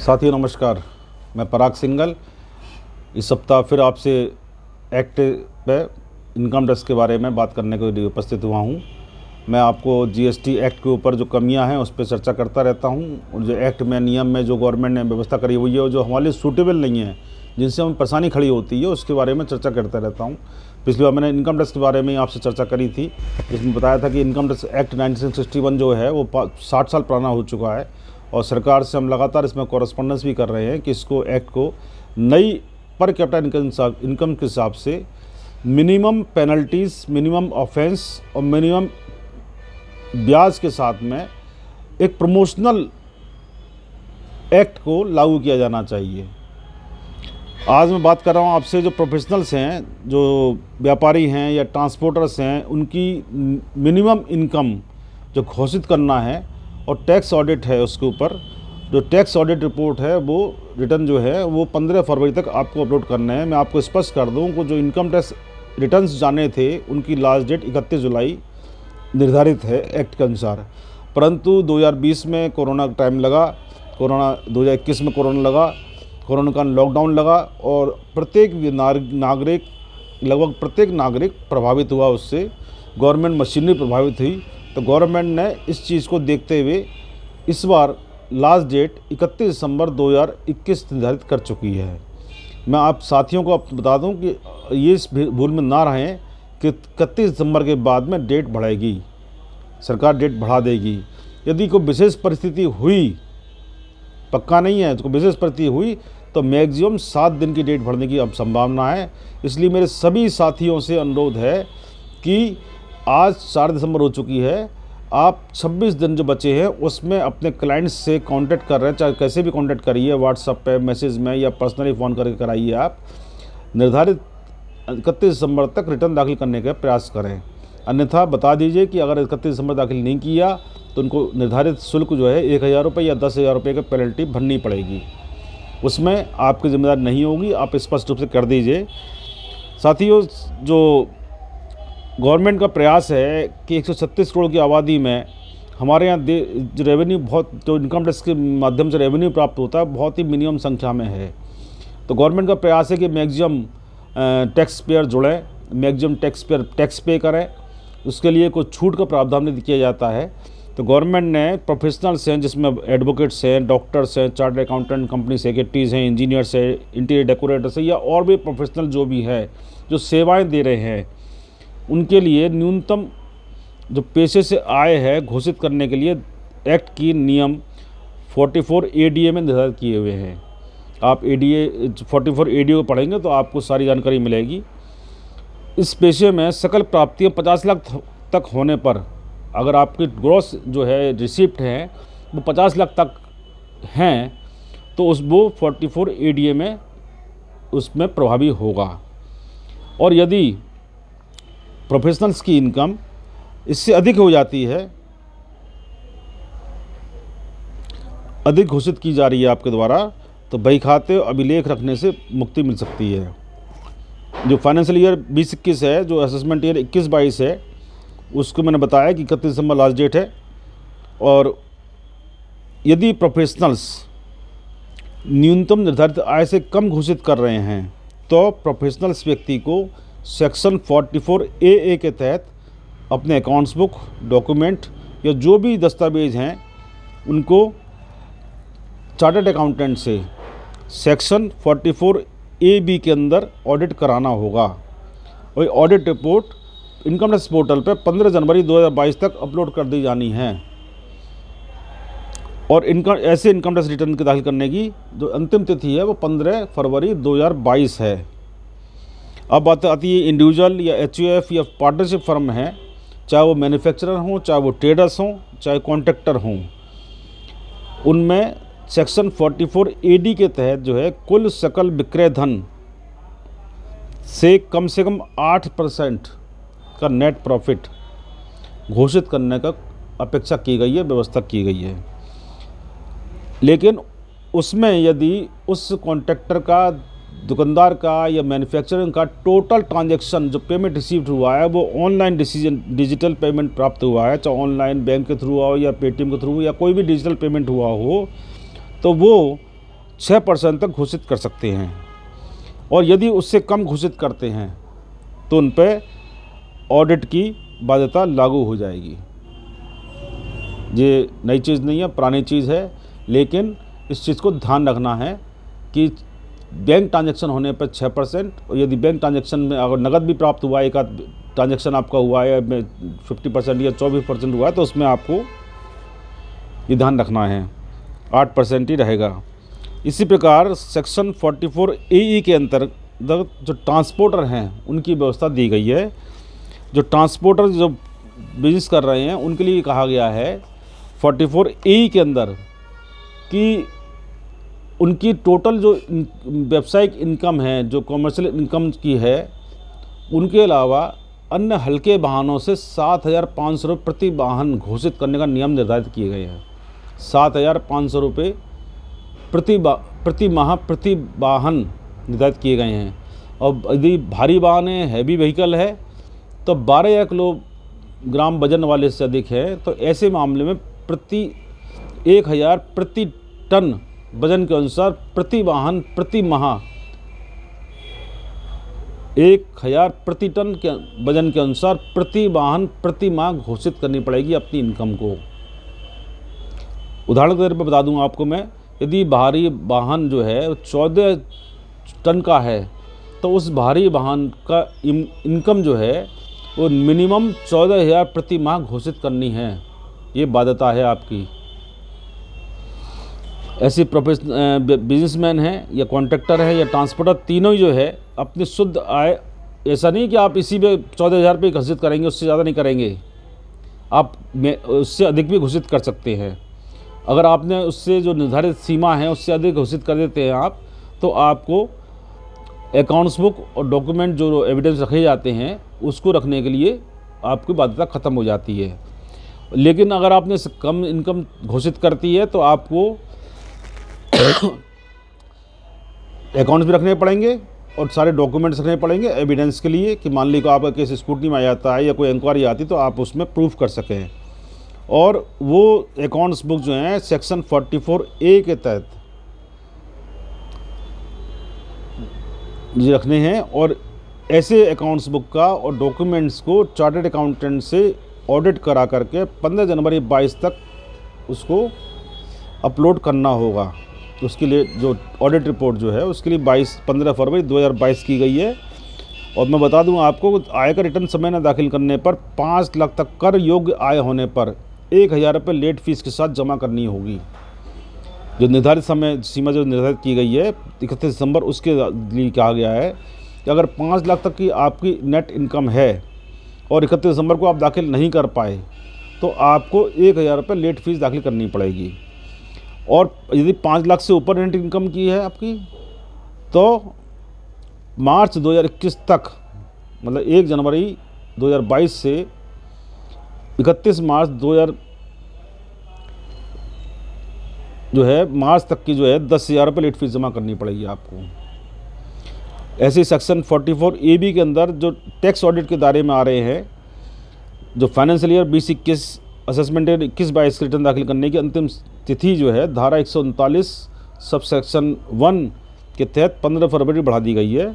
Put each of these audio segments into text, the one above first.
साथियों नमस्कार, मैं पराग सिंघल इस सप्ताह फिर आपसे एक्ट पे इनकम टैक्स के बारे में बात करने के लिए उपस्थित हुआ हूँ। मैं आपको जीएसटी एक्ट के ऊपर जो कमियां हैं उस पर चर्चा करता रहता हूँ और जो एक्ट में नियम में जो गवर्नमेंट ने व्यवस्था करी हुई है और जो हमारे लिए सूटेबल नहीं है, जिनसे हमें परेशानी खड़ी होती है, उसके बारे में चर्चा करता रहता हूँ। पिछली बार मैंने इनकम टैक्स के बारे में आपसे चर्चा करी थी, जिसमें बताया था कि इनकम टैक्स एक्ट 1961 जो है वो 60 साल पुराना हो चुका है और सरकार से हम लगातार इसमें कॉरेस्पॉन्डेंस भी कर रहे हैं कि इसको एक्ट को नई पर कैपिटा इनकम के हिसाब से मिनिमम पेनल्टीज़, मिनिमम ऑफेंस और मिनिमम ब्याज के साथ में एक प्रमोशनल एक्ट को लागू किया जाना चाहिए। आज मैं बात कर रहा हूँ आपसे जो प्रोफेशनल्स हैं, जो व्यापारी हैं या ट्रांसपोर्टर्स हैं, उनकी मिनिमम इनकम जो घोषित करना है और टैक्स ऑडिट है उसके ऊपर जो टैक्स ऑडिट रिपोर्ट है वो रिटर्न जो है वो 15 फरवरी तक आपको अपलोड करना है। मैं आपको स्पष्ट कर दूं कि जो इनकम टैक्स रिटर्न्स जाने थे उनकी लास्ट डेट 31 जुलाई निर्धारित है एक्ट के अनुसार, परंतु 2020 में कोरोना का टाइम लगा, 2021 में कोरोना का लॉकडाउन लगा और प्रत्येक नागरिक, लगभग प्रत्येक नागरिक प्रभावित हुआ, उससे गवर्नमेंट मशीनरी प्रभावित हुई। तो गवर्नमेंट ने इस चीज़ को देखते हुए इस बार लास्ट डेट 31 दिसंबर 2021 निर्धारित कर चुकी है। मैं आप साथियों को बता दूं कि ये इस भूल में ना रहें कि 31 दिसंबर के बाद में डेट बढ़ेगी, सरकार डेट बढ़ा देगी। यदि कोई विशेष परिस्थिति हुई, पक्का नहीं है, तो कोई विशेष परिस्थिति हुई तो मैक्सिमम 7 दिन की डेट बढ़ने की अब संभावना है। इसलिए मेरे सभी साथियों से अनुरोध है कि आज 4 दिसंबर हो चुकी है, आप 26 दिन जो बचे हैं उसमें अपने क्लाइंट्स से कांटेक्ट कर रहे हैं, चाहे कैसे भी कांटेक्ट करिए, व्हाट्सएप पे, मैसेज में या पर्सनली फ़ोन करके कराइए। आप निर्धारित 31 दिसंबर तक रिटर्न दाखिल करने का प्रयास करें, अन्यथा बता दीजिए कि अगर 31 दिसंबर दाखिल नहीं किया तो उनको निर्धारित शुल्क जो है 1000 रुपये या 10,000 रुपये की पेनल्टी भरनी पड़ेगी। उसमें आपकी जिम्मेदारी नहीं होगी, आप स्पष्ट रूप से कर दीजिए। साथियों, जो गवर्नमेंट का प्रयास है कि 136 करोड़ की आबादी में हमारे यहाँ जो रेवेन्यू जो इनकम टैक्स के माध्यम से रेवेन्यू प्राप्त होता है बहुत ही मिनिमम संख्या में है। तो गवर्नमेंट का प्रयास है कि मैक्सिमम टैक्स पेयर जुड़ें, मैक्सिमम टैक्स पेयर टैक्स पे करें। उसके लिए कोई छूट का प्रावधान नहीं किया जाता है। तो गवर्नमेंट ने प्रोफेशनल्स हैं, जिसमें एडवोकेट्स हैं, डॉक्टर्स हैं, चार्टर्ड अकाउंटेंट, कंपनी सेक्रेटरीज़ हैं, इंजीनियर्स हैं, इंटीरियर डेकोरेटर्स हैं या और भी प्रोफेशनल जो भी है जो सेवाएँ दे रहे हैं, उनके लिए न्यूनतम जो पेशे से आय है घोषित करने के लिए एक्ट की नियम 44 ADA में निर्धारित किए हुए हैं। आप ADA 44 ADA को पढ़ेंगे तो आपको सारी जानकारी मिलेगी। इस पेशे में सकल प्राप्तियां 50 लाख तक होने पर, अगर आपकी ग्रॉस जो है रिसिप्ट है वो 50 लाख तक हैं तो वो 44 ADA में उसमें प्रभावी होगा। और यदि प्रोफेशनल्स की इनकम इससे अधिक हो जाती है, अधिक घोषित की जा रही है आपके द्वारा, तो बही खाते अभिलेख रखने से मुक्ति मिल सकती है। जो फाइनेंशियल ईयर 2021 है, जो असेसमेंट ईयर 21-22 है, उसको मैंने बताया कि 31 दिसंबर लास्ट डेट है। और यदि प्रोफेशनल्स न्यूनतम निर्धारित आय से कम घोषित कर रहे हैं तो प्रोफेशनल्स व्यक्ति को सेक्शन 44 AA के तहत अपने अकाउंट्स बुक, डॉक्यूमेंट या जो भी दस्तावेज हैं उनको चार्टर्ड अकाउंटेंट से सेक्शन 44 AB के अंदर ऑडिट कराना होगा। और audit report income tax portal पर 15 जनवरी 2022 तक अपलोड कर दी जानी है। और ऐसे इनकम टैक्स रिटर्न के दाखिल करने की जो अंतिम तिथि है वो 15 फरवरी 2022 है। अब बात आती है इंडिविजुअल या HUF या पार्टनरशिप फर्म है, चाहे वो मैन्युफैक्चरर हों, चाहे वो ट्रेडर्स हों, चाहे कॉन्ट्रैक्टर हों, उनमें सेक्शन 44 AD के तहत जो है कुल सकल विक्रय धन से कम 8% का नेट प्रॉफिट घोषित करने का अपेक्षा की गई है, व्यवस्था की गई है। लेकिन उसमें यदि उस कॉन्ट्रैक्टर का, दुकानदार का या मैन्युफैक्चरिंग का टोटल ट्रांजैक्शन जो पेमेंट रिसीव हुआ है वो ऑनलाइन डिजिटल पेमेंट प्राप्त हुआ है, चाहे ऑनलाइन बैंक के थ्रू हो या पेटीएम के थ्रू या कोई भी डिजिटल पेमेंट हुआ हो, तो वो 6% तक घोषित कर सकते हैं, और यदि उससे कम घोषित करते हैं तो उन पर ऑडिट की बाध्यता लागू हो जाएगी। ये नई चीज़ नहीं है, पुरानी चीज़ है, लेकिन इस चीज़ को ध्यान रखना है कि बैंक ट्रांजैक्शन होने पर 6%, और यदि बैंक ट्रांजैक्शन में अगर नकद भी प्राप्त हुआ है, एक आध ट्रांजैक्शन आपका हुआ है 50% या 24% हुआ है, तो उसमें आपको ये ध्यान रखना है 8% ही रहेगा। इसी प्रकार सेक्शन 44AE के अंतर्गत जो ट्रांसपोर्टर हैं उनकी व्यवस्था दी गई है। जो ट्रांसपोर्टर जो बिजनेस कर रहे हैं उनके लिए कहा गया है 44AE के अंदर कि उनकी टोटल जो व्यावसायिक इनकम है, जो कॉमर्शियल इनकम की है, उनके अलावा अन्य हल्के वाहनों से 7,500 रुपये प्रति वाहन घोषित करने का नियम निर्धारित किए गए हैं। 7,500 रुपये प्रति माह प्रति वाहन निर्धारित किए गए हैं। और यदि भारी वाहन है, हैवी व्हीकल है, तो 12 किलोग्राम वजन वाले से अधिक है, तो ऐसे मामले में प्रति 1,000 प्रति टन वजन के अनुसार प्रति वाहन प्रति माह 1,000 प्रति टन के वजन के अनुसार प्रति वाहन प्रति माह घोषित करनी पड़ेगी अपनी इनकम को। उदाहरण के तौर पर बता दूं आपको मैं, यदि भारी वाहन जो है 14 टन का है, तो उस भारी वाहन का इनकम जो है वो मिनिमम 14,000 प्रति माह घोषित करनी है। ये बाध्यता है आपकी। ऐसी बिजनेसमैन है या कॉन्ट्रैक्टर है या ट्रांसपोर्टर, तीनों ही जो है अपनी शुद्ध आय, ऐसा नहीं कि आप इसी में 14,000 रुपये घोषित करेंगे, उससे ज़्यादा नहीं करेंगे, आप उससे अधिक भी घोषित कर सकते हैं। अगर आपने उससे जो निर्धारित सीमा है उससे अधिक घोषित कर देते हैं आप, तो आपको अकाउंट्स बुक और डॉक्यूमेंट जो एविडेंस रखे जाते हैं उसको रखने के लिए आपकी बाध्यता ख़त्म हो जाती है। लेकिन अगर आपने कम इनकम घोषित करती है तो आपको अकाउंट्स भी रखने पड़ेंगे और सारे डॉक्यूमेंट्स रखने पड़ेंगे एविडेंस के लिए, कि मान लीजिए आपका केस स्क्रूटनी में आ जाता है या कोई इंक्वायरी आती तो आप उसमें प्रूफ कर सकें। और वो अकाउंट्स बुक जो हैं सेक्शन 44A के तहत ये रखने हैं, और ऐसे अकाउंट्स बुक का और डॉक्यूमेंट्स को चार्टर्ड अकाउंटेंट से ऑडिट करा करके 15 जनवरी 22 तक उसको अपलोड करना होगा। उसके लिए जो ऑडिट रिपोर्ट जो है उसके लिए 15 फरवरी 2022 की गई है। और मैं बता दूं आपको, आयकर रिटर्न समय न दाखिल करने पर 5 लाख तक कर योग्य आय होने पर 1,000 रुपये लेट फीस के साथ जमा करनी होगी। जो निर्धारित समय सीमा जो निर्धारित की गई है 31 दिसंबर, उसके लिए कहा गया है कि अगर 5 लाख तक की आपकी नेट इनकम है और 31 दिसंबर को आप दाखिल नहीं कर पाए तो आपको 1,000 रुपये लेट फीस दाखिल करनी पड़ेगी। और यदि 5 लाख से ऊपर नेट इनकम की है आपकी, तो मार्च 2021 तक, मतलब 1 जनवरी 2022 से 31 मार्च 2000 जो है मार्च तक की जो है 10,000 रुपये लेट फीस जमा करनी पड़ेगी आपको। ऐसे सेक्शन 44AB के अंदर जो टैक्स ऑडिट के दायरे में आ रहे हैं, जो फाइनेंशियल ईयर 2021 असेसमेंट ईयर 21-22 के रिटर्न दाखिल करने की अंतिम तिथि जो है धारा 139 सब सेक्शन 1 के तहत 15 फरवरी बढ़ा दी गई है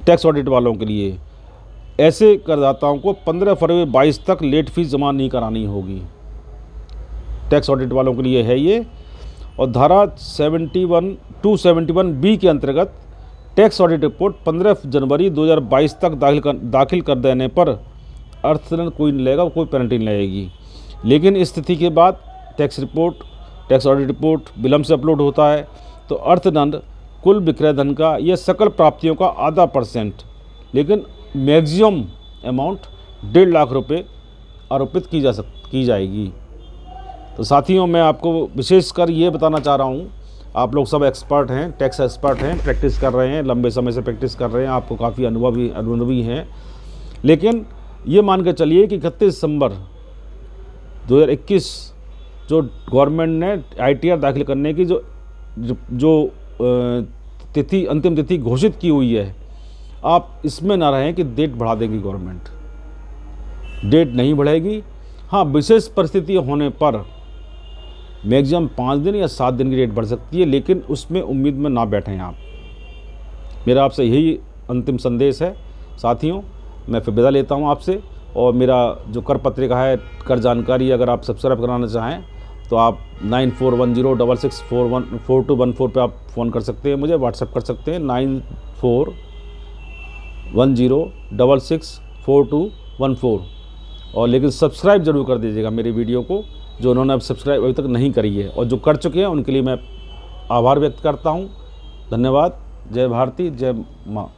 टैक्स ऑडिट वालों के लिए। ऐसे करदाताओं को 15 फरवरी 22 तक लेट फीस जमा नहीं करानी होगी, टैक्स ऑडिट वालों के लिए है ये। और धारा 271B के अंतर्गत टैक्स ऑडिट रिपोर्ट 15 जनवरी 2022 तक दाखिल कर देने पर अर्थदंड कोई नहीं लगेगा, कोई पेनल्टी नहीं लगेगी। लेकिन इस तिथि के बाद टैक्स ऑडिट रिपोर्ट विलम्ब से अपलोड होता है तो अर्थदंड कुल विक्रय धन का या सकल प्राप्तियों का आधा %, लेकिन मैक्सिमम अमाउंट 1.5 लाख रुपये आरोपित की जाएगी। तो साथियों, मैं आपको विशेषकर ये बताना चाह रहा हूँ, आप लोग सब एक्सपर्ट हैं, टैक्स एक्सपर्ट हैं, प्रैक्टिस कर रहे हैं, लंबे समय से प्रैक्टिस कर रहे हैं, आपको काफ़ी अनुभवी हैं। लेकिन ये मान के चलिए कि 31 दिसंबर 2021 जो गवर्नमेंट ने ITR दाखिल करने की जो तिथि, अंतिम तिथि घोषित की हुई है, आप इसमें ना रहें कि डेट बढ़ा देगी गवर्नमेंट। डेट नहीं बढ़ेगी। हाँ, विशेष परिस्थिति होने पर मैक्सिमम 5 दिन या 7 दिन की डेट बढ़ सकती है, लेकिन उसमें उम्मीद में ना बैठें आप। मेरा आपसे यही अंतिम संदेश है साथियों। मैं फिर विदा लेता हूँ आपसे, और मेरा जो कर पत्रिका है, कर जानकारी, अगर आप सब्सक्राइब कराना चाहें तो आप 9410664214 पे आप फ़ोन कर सकते हैं, मुझे व्हाट्सएप कर सकते हैं 9410664214। और लेकिन सब्सक्राइब ज़रूर कर दीजिएगा मेरी वीडियो को, जो उन्होंने अब सब्सक्राइब अभी तक नहीं करी है, और जो कर चुके हैं उनके लिए मैं आभार व्यक्त करता हूँ। धन्यवाद। जय भारती, जय माँ।